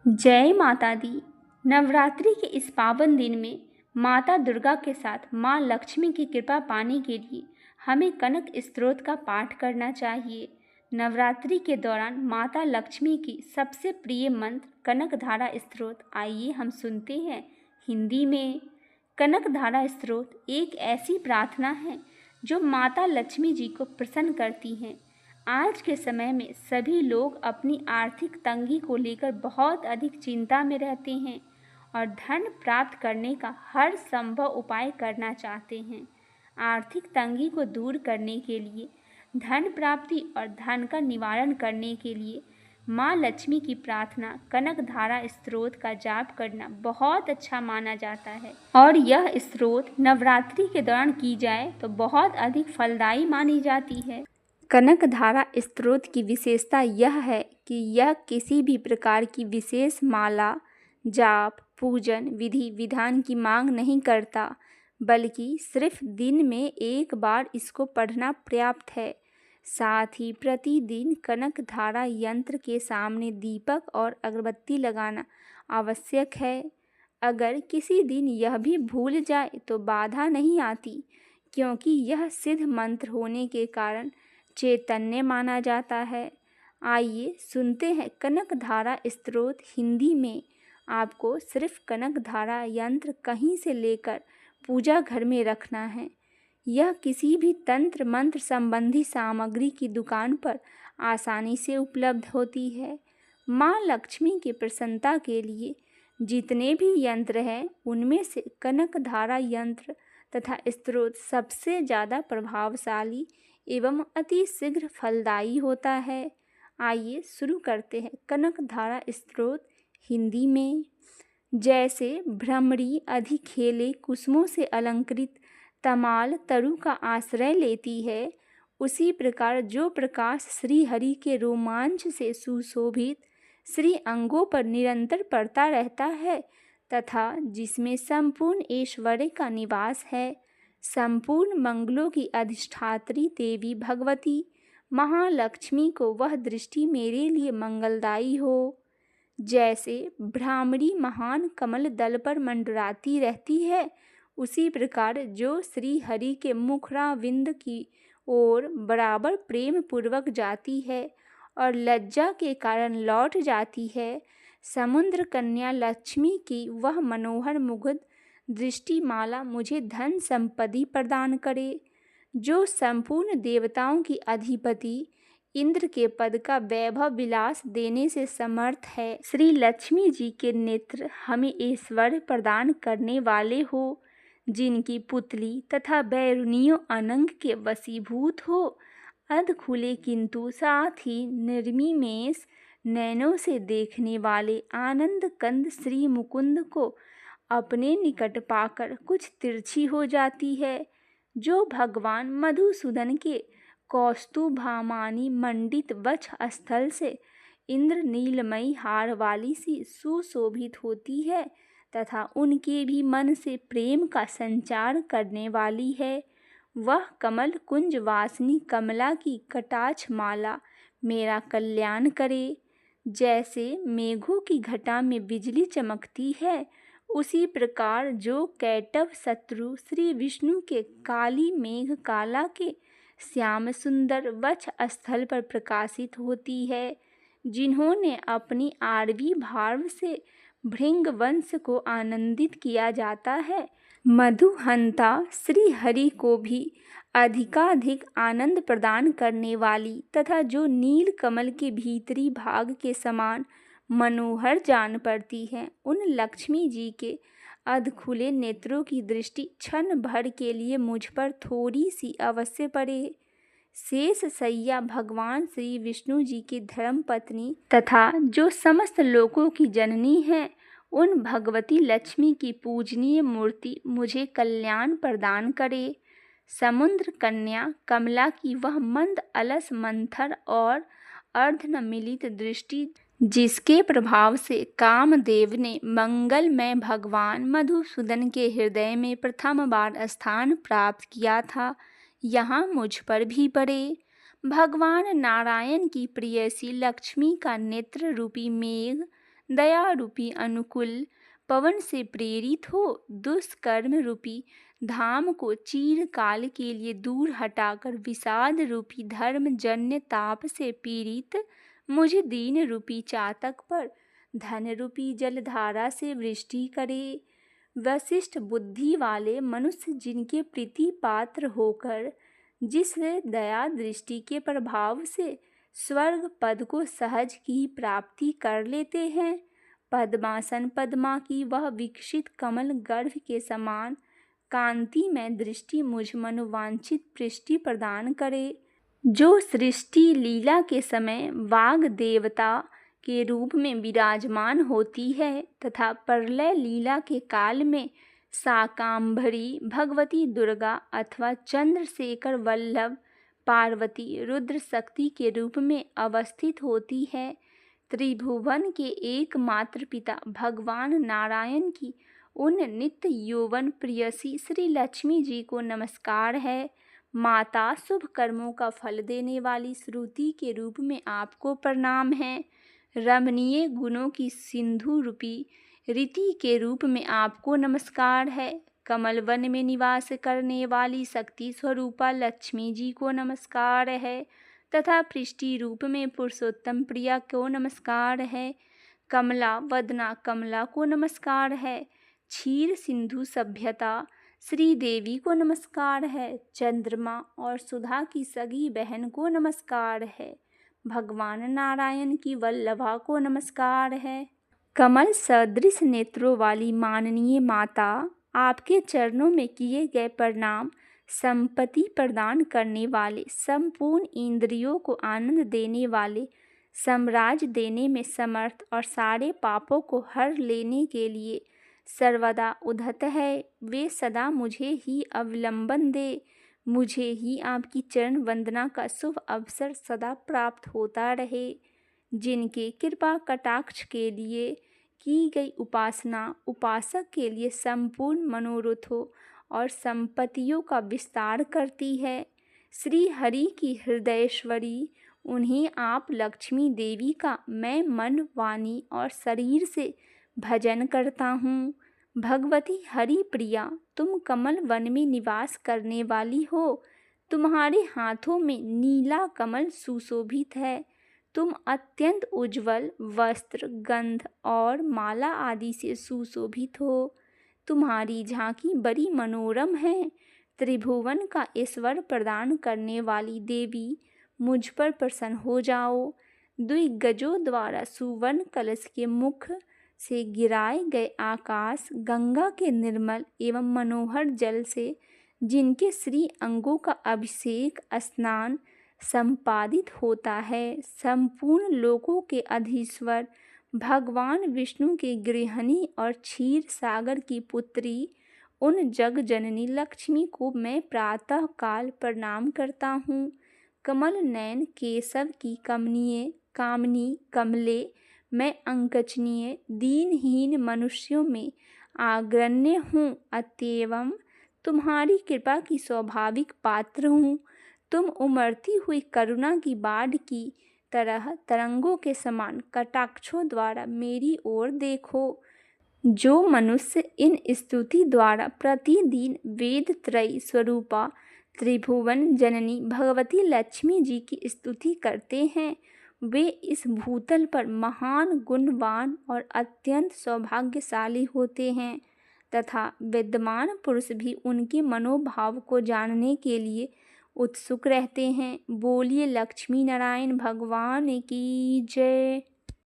जय माता दी। नवरात्रि के इस पावन दिन में माता दुर्गा के साथ माँ लक्ष्मी की कृपा पाने के लिए हमें कनक स्तोत्र का पाठ करना चाहिए। नवरात्रि के दौरान माता लक्ष्मी की सबसे प्रिय मंत्र कनक धारा स्तोत्र आइए हम सुनते हैं हिंदी में। कनक धारा स्तोत्र एक ऐसी प्रार्थना है जो माता लक्ष्मी जी को प्रसन्न करती हैं। आज के समय में सभी लोग अपनी आर्थिक तंगी को लेकर बहुत अधिक चिंता में रहते हैं और धन प्राप्त करने का हर संभव उपाय करना चाहते हैं। आर्थिक तंगी को दूर करने के लिए, धन प्राप्ति और धन का निवारण करने के लिए माँ लक्ष्मी की प्रार्थना कनक धारा स्तोत्र का जाप करना बहुत अच्छा माना जाता है और यह स्तोत्र नवरात्रि के दौरान की जाए तो बहुत अधिक फलदायी मानी जाती है। कनक धारा स्तोत्र की विशेषता यह है कि यह किसी भी प्रकार की विशेष माला, जाप, पूजन विधि विधान की मांग नहीं करता, बल्कि सिर्फ दिन में एक बार इसको पढ़ना पर्याप्त है। साथ ही प्रतिदिन कनक धारा यंत्र के सामने दीपक और अगरबत्ती लगाना आवश्यक है। अगर किसी दिन यह भी भूल जाए तो बाधा नहीं आती, क्योंकि यह सिद्ध मंत्र होने के कारण चैतन्य माना जाता है। आइए सुनते हैं कनक धारा स्तोत्र हिंदी में। आपको सिर्फ कनक धारा यंत्र कहीं से लेकर पूजा घर में रखना है। यह किसी भी तंत्र मंत्र संबंधी सामग्री की दुकान पर आसानी से उपलब्ध होती है। माँ लक्ष्मी की प्रसन्नता के लिए जितने भी यंत्र हैं उनमें से कनक धारा यंत्र तथा स्तोत्र सबसे ज़्यादा प्रभावशाली एवं अति शीघ्र फलदायी होता है। आइए शुरू करते हैं कनक धारा स्तोत्र हिंदी में। जैसे भ्रमरी अधिखेले कुसुमों से अलंकृत तमाल तरु का आश्रय लेती है, उसी प्रकार जो प्रकाश श्री हरि के रोमांच से सुशोभित श्री अंगों पर निरंतर पड़ता रहता है तथा जिसमें संपूर्ण ऐश्वर्य का निवास है, संपूर्ण मंगलों की अधिष्ठात्री देवी भगवती महालक्ष्मी को वह दृष्टि मेरे लिए मंगलदायी हो। जैसे भ्रामरी महान कमल दल पर मंडराती रहती है, उसी प्रकार जो श्री हरि के मुखराविंद की ओर बराबर प्रेम पूर्वक जाती है और लज्जा के कारण लौट जाती है, समुद्र कन्या लक्ष्मी की वह मनोहर मुग्ध दृष्टिमाला मुझे धन संपत्ति प्रदान करे। जो संपूर्ण देवताओं की अधिपति इंद्र के पद का वैभव विलास देने से समर्थ है। श्री लक्ष्मी जी के नेत्र हमें ऐश्वर्य प्रदान करने वाले हो, जिनकी पुतली तथा बैरुनियों अनंग के वशीभूत हो। अध खुले किंतु साथ ही निर्मिमेष नैनों से देखने वाले आनंद कंद श्री मुकुंद को अपने निकट पाकर कुछ तिरछी हो जाती है। जो भगवान मधुसूदन के कौस्तुभामानी मंडित वक्ष स्थल से इंद्र नीलमयी हार वाली सी सुशोभित होती है तथा उनके भी मन से प्रेम का संचार करने वाली है, वह कमल कुंज वासिनी कमला की कटाक्ष माला मेरा कल्याण करे। जैसे मेघों की घटा में बिजली चमकती है, उसी प्रकार जो कैटव शत्रु श्री विष्णु के काली मेघ काला के श्याम सुंदर वक्ष स्थल पर प्रकाशित होती है, जिन्होंने अपनी आरवी भाव से भृंग वंश को आनंदित किया जाता है। मधुहंता श्री हरि को भी अधिकाधिक आनंद प्रदान करने वाली तथा जो नील कमल के भीतरी भाग के समान मनोहर जान पड़ती है, उन लक्ष्मी जी के अधखुले नेत्रों की दृष्टि क्षण भर के लिए मुझ पर थोड़ी सी अवश्य पड़े। शेष सैया भगवान श्री विष्णु जी की धर्म पत्नी तथा जो समस्त लोकों की जननी है, उन भगवती लक्ष्मी की पूजनीय मूर्ति मुझे कल्याण प्रदान करे। समुद्र कन्या कमला की वह मंद अलस मंथर और अर्धनमिलित दृष्टि, जिसके प्रभाव से कामदेव ने मंगलमय भगवान मधुसूदन के हृदय में प्रथम बार स्थान प्राप्त किया था, यहाँ मुझ पर भी पड़े। भगवान नारायण की प्रियसी लक्ष्मी का नेत्र रूपी मेघ दया रूपी अनुकूल पवन से प्रेरित हो दुष्कर्म रूपी धाम को चिरकाल के लिए दूर हटाकर विषाद रूपी धर्म जन्य ताप से पीड़ित मुझे दीन रूपी चातक पर धन रूपी जलधारा से वृष्टि करे। वशिष्ठ बुद्धि वाले मनुष्य जिनके प्रीति पात्र होकर जिस दया दृष्टि के प्रभाव से स्वर्ग पद को सहज की प्राप्ति कर लेते हैं, पद्मासन पद्मा की वह विकसित कमल गर्भ के समान कांति में दृष्टि मुझ मनोवांछित पृष्टि प्रदान करे। जो सृष्टि लीला के समय वाग देवता के रूप में विराजमान होती है तथा प्रलय लीला के काल में शाकांभरी भगवती दुर्गा अथवा चंद्रशेखर वल्लभ पार्वती रुद्र शक्ति के रूप में अवस्थित होती है। त्रिभुवन के एकमात्र पिता भगवान नारायण की उन नित्य यौवन प्रियसी श्री लक्ष्मी जी को नमस्कार है। माता शुभ कर्मों का फल देने वाली श्रुति के रूप में आपको प्रणाम है। रमणीय गुणों की सिंधु रूपी रीति के रूप में आपको नमस्कार है। कमल वन में निवास करने वाली शक्ति स्वरूपा लक्ष्मी जी को नमस्कार है तथा पृष्टि रूप में पुरुषोत्तम प्रिया को नमस्कार है। कमला वदना कमला को नमस्कार है। क्षीर सिंधु सभ्यता श्री देवी को नमस्कार है। चंद्रमा और सुधा की सगी बहन को नमस्कार है। भगवान नारायण की वल्लभा को नमस्कार है। कमल सदृश नेत्रों वाली माननीय माता आपके चरणों में किए गए प्रणाम संपत्ति प्रदान करने वाले संपूर्ण इंद्रियों को आनंद देने वाले साम्राज्य देने में समर्थ और सारे पापों को हर लेने के लिए सर्वदा उद्धत है। वे सदा मुझे ही अवलंबन दे, मुझे ही आपकी चरण वंदना का शुभ अवसर सदा प्राप्त होता रहे। जिनके कृपा कटाक्ष के लिए की गई उपासना उपासक के लिए संपूर्ण मनोरथों और संपत्तियों का विस्तार करती है। श्री हरि की हृदयेश्वरी उन्हें आप लक्ष्मी देवी का मैं मन वाणी और शरीर से भजन करता हूँ। भगवती हरि प्रिया, तुम कमल वन में निवास करने वाली हो। तुम्हारे हाथों में नीला कमल सुशोभित है। तुम अत्यंत उज्जवल वस्त्र गंध और माला आदि से सुशोभित हो। तुम्हारी झांकी बड़ी मनोरम है। त्रिभुवन का ईश्वर प्रदान करने वाली देवी, मुझ पर प्रसन्न हो जाओ। द्विगजों द्वारा सुवर्ण कलश के मुख से गिराए गए आकाश गंगा के निर्मल एवं मनोहर जल से जिनके श्री अंगों का अभिषेक स्नान संपादित होता है, संपूर्ण लोकों के अधीश्वर भगवान विष्णु के गृहिणी और क्षीर सागर की पुत्री उन जग जननी लक्ष्मी को मैं प्रातः काल प्रणाम करता हूँ। कमल नयन केशव की कमनीय कामनी कमले मैं अंकचनीय दीनहीन मनुष्यों में अग्रण्य हूँ, अतएव तुम्हारी कृपा की स्वाभाविक पात्र हूँ। तुम उमड़ती हुई करुणा की बाढ़ की तरह तरंगों के समान कटाक्षों द्वारा मेरी ओर देखो। जो मनुष्य इन स्तुति द्वारा प्रतिदिन वेद त्रयी स्वरूपा त्रिभुवन जननी भगवती लक्ष्मी जी की स्तुति करते हैं, वे इस भूतल पर महान गुणवान और अत्यंत सौभाग्यशाली होते हैं तथा विद्वान पुरुष भी उनके मनोभाव को जानने के लिए उत्सुक रहते हैं। बोलिए लक्ष्मी नारायण भगवान की जय।